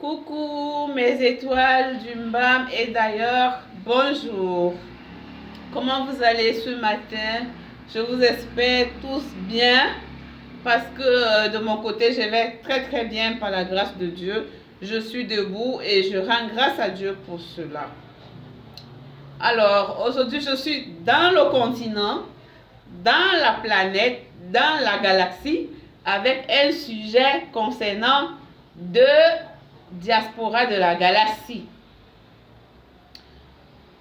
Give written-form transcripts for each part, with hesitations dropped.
Coucou mes étoiles du Mbam et d'ailleurs, bonjour. Comment vous allez ce matin? Je vous espère tous bien parce que de mon côté, je vais très bien par la grâce de Dieu. Je suis debout et je rends grâce à Dieu pour cela. Alors, aujourd'hui, je suis dans le continent, dans la planète, dans la galaxie avec un sujet concernant deux diaspora de la galaxie.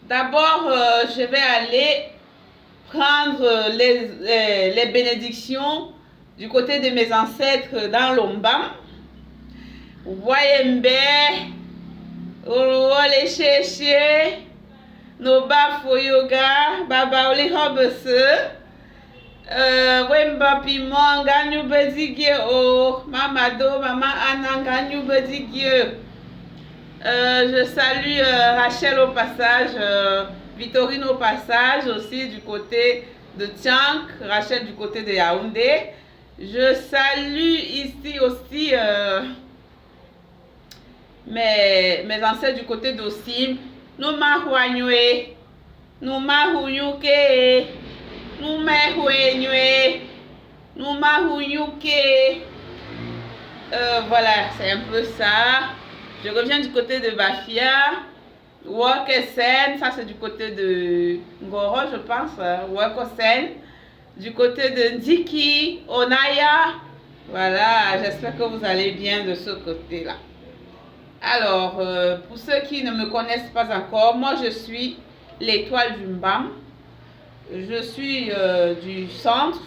D'abord, je vais aller prendre les bénédictions du côté de mes ancêtres dans l'Ombam. Voyembe, Orole Cheche, Noba Foyoga, Baba Oli Hobese, Wemba Pimon, Ganyu Bedigye O, Mamado, Mama Anna, Ganyu Bedigye. Je salue Rachel au passage, Victorine au passage, aussi du côté de Tiank, Rachel du côté de Yaoundé. Je salue ici aussi mes ancêtres du côté d'Ossim. Nouma Huanyue, Nouma Huyuke, Nouma Huanyue, Nouma Huyuke. Voilà, c'est un peu ça. Je reviens du côté de Bafia, Wakesen, ça c'est du côté de Ngoro, je pense, Wakosen, du côté de Ndiki, Onaya. Voilà, j'espère que vous allez bien de ce côté-là. Alors, pour ceux qui ne me connaissent pas encore, moi je suis l'étoile du Mbam. Je suis du centre,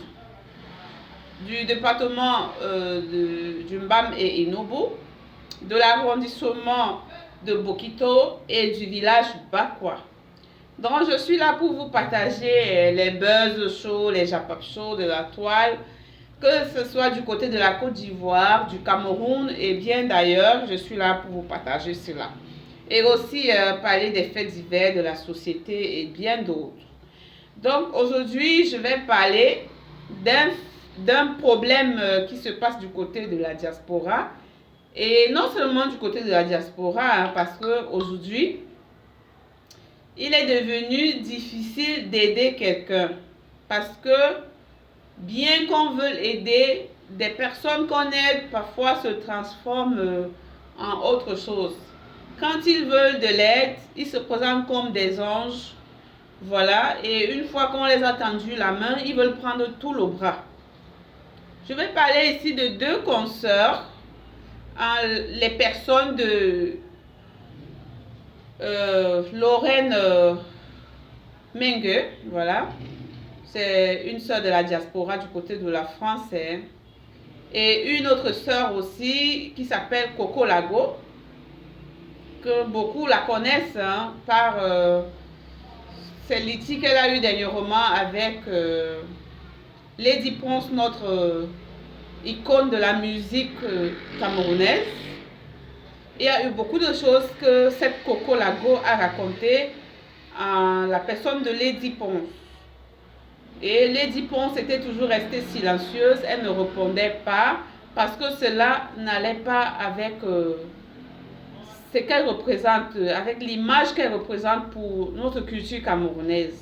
du département du Mbam et Inobo, de l'arrondissement de Bokito et du village Bakwa. Donc je suis là pour vous partager les buzz chauds, les japap chauds de la toile, que ce soit du côté de la Côte d'Ivoire, du Cameroun et bien d'ailleurs, je suis là pour vous partager cela. Et aussi parler des faits divers de la société et bien d'autres. Donc aujourd'hui, je vais parler d'un problème qui se passe du côté de la diaspora. Et non seulement du côté de la diaspora, hein, parce qu'aujourd'hui, il est devenu difficile d'aider quelqu'un. Parce que bien qu'on veuille aider, des personnes qu'on aide parfois se transforment en autre chose. Quand ils veulent de l'aide, ils se présentent comme des anges. Voilà, et une fois qu'on les a tendu la main, ils veulent prendre tout le bras. Je vais parler ici de deux consoeurs. Les personnes de Lorraine Mengue, voilà, c'est une sœur de la diaspora du côté de la France, hein. Et une autre sœur aussi qui s'appelle Coco Lago, que beaucoup la connaissent hein, par ces litiges qu'elle a eu dernièrement avec Lady Ponce, notre icône de la musique camerounaise. Il y a eu beaucoup de choses que cette Coco Lago a racontées en la personne de Lady Ponce. Et Lady Ponce était toujours restée silencieuse, elle ne répondait pas parce que cela n'allait pas avec ce qu'elle représente, avec l'image qu'elle représente pour notre culture camerounaise.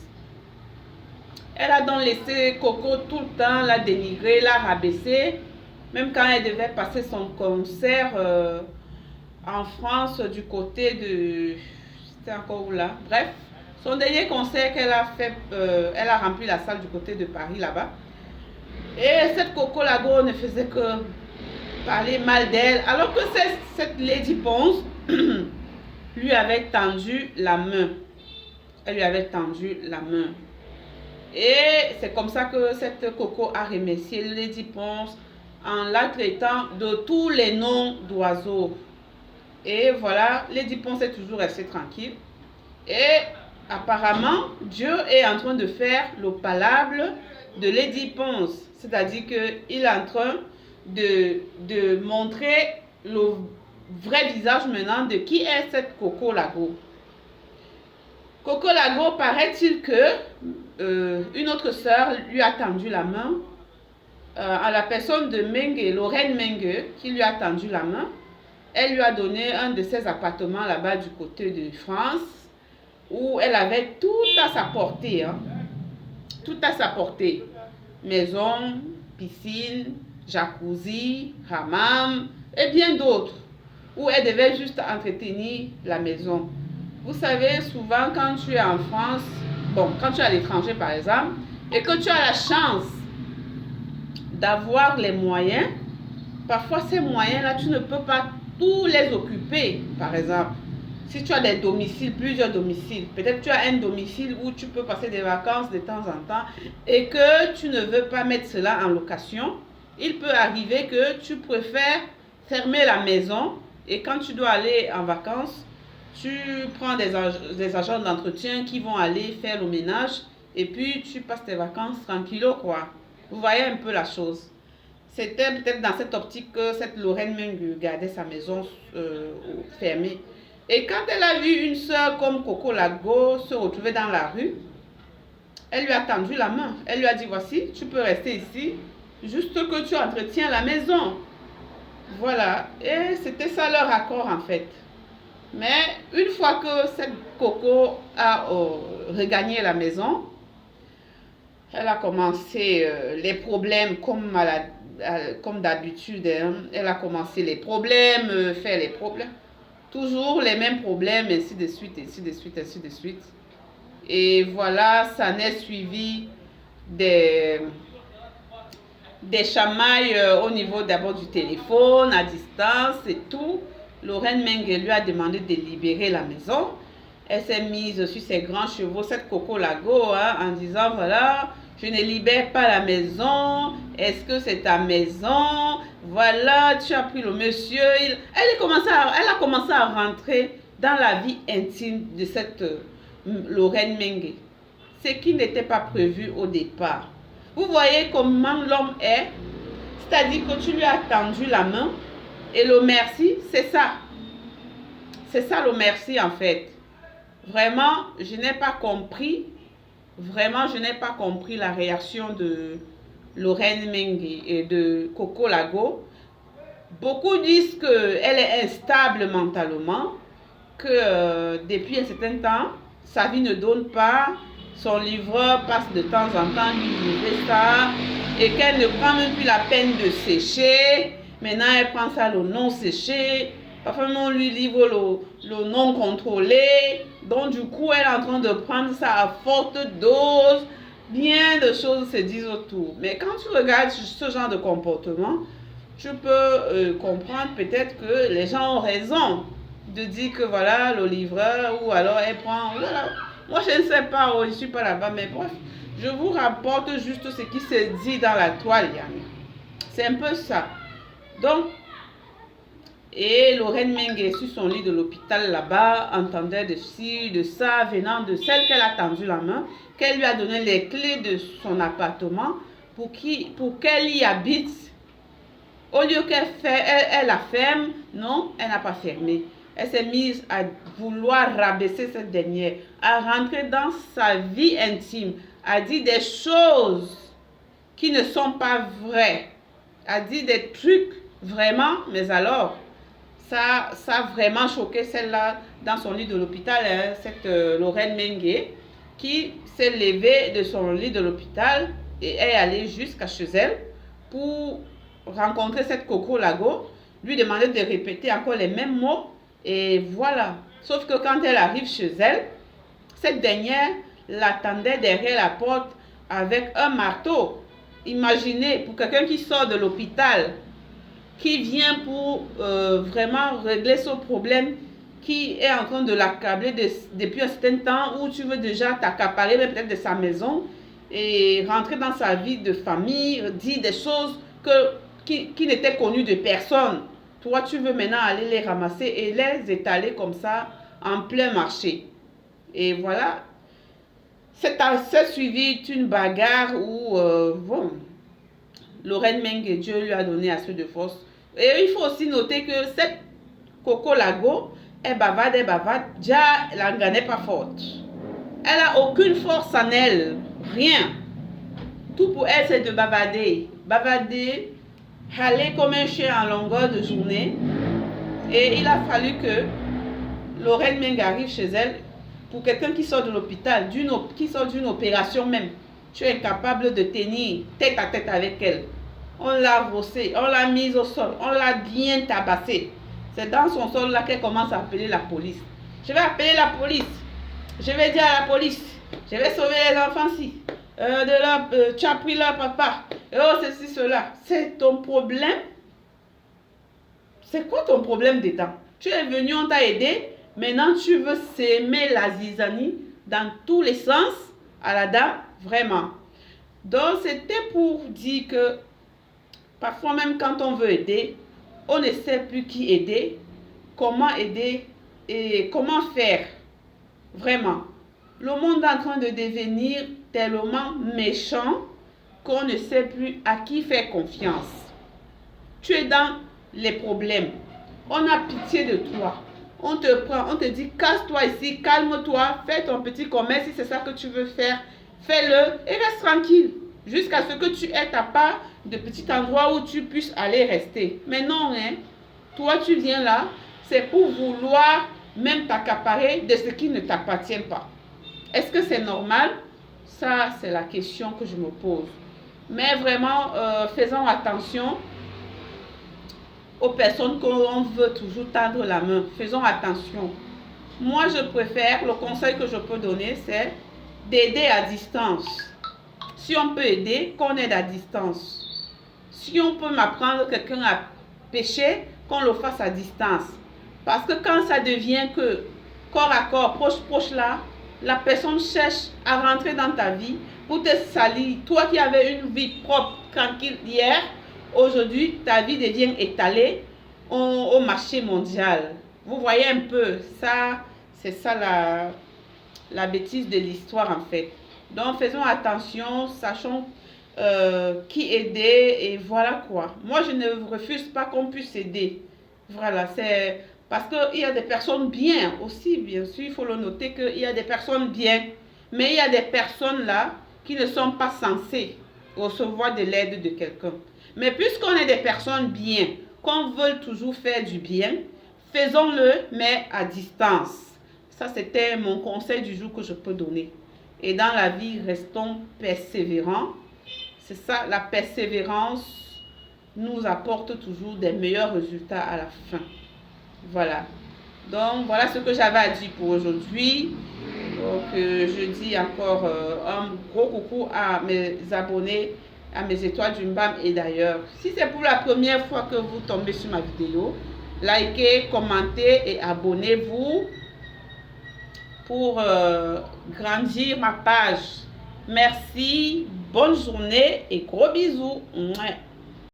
Elle a donc laissé Coco tout le temps la dénigrer, la rabaisser, même quand elle devait passer son concert en France du côté de... C'était encore où là? Bref, son dernier concert qu'elle a fait, elle a rempli la salle du côté de Paris là-bas. Et cette Coco Lago ne faisait que parler mal d'elle, alors que cette Lady Ponce lui avait tendu la main. Elle lui avait tendu la main. Et c'est comme ça que cette Coco a remercié Lady Ponce en la traitant de tous les noms d'oiseaux. Et voilà, Lady Ponce est toujours restée tranquille. Et apparemment, Dieu est en train de faire le palable de Lady Ponce. C'est-à-dire qu'il est en train de montrer le vrai visage maintenant de qui est cette Coco Lago. Coco Lago, paraît-il que une autre sœur lui a tendu la main à la personne de Mengue, Lorraine Mengue, qui lui a tendu la main. elle lui a donné un de ses appartements là-bas du côté de France, où elle avait tout à sa portée, hein. Tout à sa portée. Maison, piscine, jacuzzi, hammam et bien d'autres, où elle devait juste entretenir la maison. Vous savez, souvent quand tu es en France, bon, quand tu es à l'étranger par exemple, et que tu as la chance d'avoir les moyens, parfois ces moyens-là, tu ne peux pas tous les occuper. Par exemple, si tu as des domiciles, plusieurs domiciles, peut-être tu as un domicile où tu peux passer des vacances de temps en temps et que tu ne veux pas mettre cela en location, il peut arriver que tu préfères fermer la maison et quand tu dois aller en vacances, tu prends des agents d'entretien qui vont aller faire le ménage et puis tu passes tes vacances tranquillo, quoi. Vous voyez un peu la chose. C'était peut-être dans cette optique que cette Lorraine Mengue gardait sa maison fermée. Et quand elle a vu une soeur comme Coco Lago se retrouver dans la rue, elle lui a tendu la main. Elle lui a dit, voici, tu peux rester ici, juste que tu entretiens la maison. Voilà. Et c'était ça leur accord en fait. Mais une fois que cette Coco a regagné la maison, elle a commencé les problèmes comme d'habitude. Hein. Elle a commencé les problèmes, faire les problèmes. Toujours les mêmes problèmes, ainsi de suite, ainsi de suite, ainsi de suite. Et voilà, ça n'est suivi des chamailles au niveau d'abord du téléphone, à distance et tout. Lorraine Mengue lui a demandé de libérer la maison. Elle s'est mise sur ses grands chevaux, cette Coco Lago, hein, en disant, voilà, je ne libère pas la maison. Est-ce que c'est ta maison? Voilà, tu as pris le monsieur. Elle a commencé à rentrer dans la vie intime de cette Lorraine Mengue. Ce qui n'était pas prévu au départ. Vous voyez comment l'homme est? C'est-à-dire que tu lui as tendu la main et le merci, c'est ça. C'est ça le merci en fait. Vraiment, je n'ai pas compris. Vraiment, je n'ai pas compris la réaction de Lorraine Mengue et de Coco Lago. Beaucoup disent qu'elle est instable mentalement, que depuis un certain temps, sa vie ne donne pas, son livreur passe de temps en temps lui livrer ça, et qu'elle ne prend même plus la peine de sécher. Maintenant, elle prend ça le non séché. Parfois, on lui livre le non contrôlé. Donc, du coup, elle est en train de prendre ça à forte dose. Bien de choses se disent autour. Mais quand tu regardes ce genre de comportement, tu peux comprendre peut-être que les gens ont raison de dire que voilà, le livreur, ou alors elle prend, voilà. Moi, je ne sais pas, je ne suis pas là-bas, mais bref, je vous rapporte juste ce qui se dit dans la toile, Yann. C'est un peu ça. Donc, et Lorraine Mengue, sur son lit de l'hôpital là-bas, entendait de ci, de ça, venant de celle qu'elle a tendu la main, qu'elle lui a donné les clés de son appartement pour qu'elle y habite. Au lieu elle la ferme, non, elle n'a pas fermé. Elle s'est mise à vouloir rabaisser cette dernière, à rentrer dans sa vie intime, à dire des choses qui ne sont pas vraies, à dire des trucs vraiment, mais alors, ça a vraiment choqué celle-là dans son lit de l'hôpital, hein, cette Lorraine Mengue, qui s'est levée de son lit de l'hôpital et est allée jusqu'à chez elle pour rencontrer cette Coco Lago, lui demander de répéter encore les mêmes mots, et voilà. Sauf que quand elle arrive chez elle, cette dernière l'attendait derrière la porte avec un marteau. Imaginez, pour quelqu'un qui sort de l'hôpital, qui vient pour vraiment régler ce problème qui est en train de l'accabler depuis un certain temps, où tu veux déjà t'accaparer peut-être de sa maison et rentrer dans sa vie de famille, dire des choses qui n'étaient connues de personne. Toi, tu veux maintenant aller les ramasser et les étaler comme ça en plein marché. Et voilà, c'est suivi d'une bagarre où, bon, Lorraine Mengue, Dieu lui a donné assez de force. Et il faut aussi noter que cette Coco Lago est bavarde, déjà elle n'en est pas forte. Elle n'a aucune force en elle, rien. Tout pour elle, c'est de bavarder. Bavarder, aller comme un chien en longueur de journée. Et il a fallu que Lorraine Meng arrive chez elle. Pour quelqu'un qui sort de l'hôpital, qui sort d'une opération même, tu es incapable de tenir tête à tête avec elle. On l'a rossée, on l'a mise au sol, on l'a bien tabassée. C'est dans son sol là qu'elle commence à appeler la police. Je vais appeler la police. Je vais dire à la police. Je vais sauver les enfants-ci. Tu as pris leur papa. Oh, ceci, cela. C'est ton problème. C'est quoi ton problème dedans? Tu es venu, on t'a aidé. Maintenant, tu veux s'aimer la zizanie dans tous les sens à la dame. Vraiment. Donc, c'était pour dire que parfois même quand on veut aider, on ne sait plus qui aider, comment aider et comment faire. Vraiment. Le monde est en train de devenir tellement méchant qu'on ne sait plus à qui faire confiance. Tu es dans les problèmes. On a pitié de toi. On te prend, on te dit casse-toi ici, calme-toi, fais ton petit commerce si c'est ça que tu veux faire. Fais-le et reste tranquille. Jusqu'à ce que tu aies ta part de petit endroit où tu puisses aller rester. Mais non, hein, toi tu viens là, c'est pour vouloir même t'accaparer de ce qui ne t'appartient pas. Est-ce que c'est normal? Ça, c'est la question que je me pose. Mais vraiment, faisons attention aux personnes qu'on veut toujours tendre la main. Faisons attention. Moi, je préfère, le conseil que je peux donner, c'est d'aider à distance. Si on peut aider, qu'on aide à distance. Si on peut m'apprendre quelqu'un à pêcher, qu'on le fasse à distance. Parce que quand ça devient que corps à corps, proche là, la personne cherche à rentrer dans ta vie pour te salir. Toi qui avais une vie propre, tranquille hier, aujourd'hui, ta vie devient étalée au marché mondial. Vous voyez un peu, ça, c'est ça la bêtise de l'histoire en fait. Donc, faisons attention, sachons qui aider et voilà quoi. Moi, je ne refuse pas qu'on puisse aider. Voilà, c'est parce qu'il y a des personnes bien aussi, bien sûr, il faut le noter qu'il y a des personnes bien. Mais il y a des personnes là qui ne sont pas censées recevoir de l'aide de quelqu'un. Mais puisqu'on est des personnes bien, qu'on veut toujours faire du bien, faisons-le, mais à distance. Ça, c'était mon conseil du jour que je peux donner. Et dans la vie, restons persévérants. C'est ça, la persévérance nous apporte toujours des meilleurs résultats à la fin. Voilà. Donc, voilà ce que j'avais à dire pour aujourd'hui. Donc, je dis encore un gros coucou à mes abonnés, à mes étoiles du Mbam et d'ailleurs. Si c'est pour la première fois que vous tombez sur ma vidéo, likez, commentez et abonnez-vous pour grandir ma page. Merci, bonne journée et gros bisous. Mouais.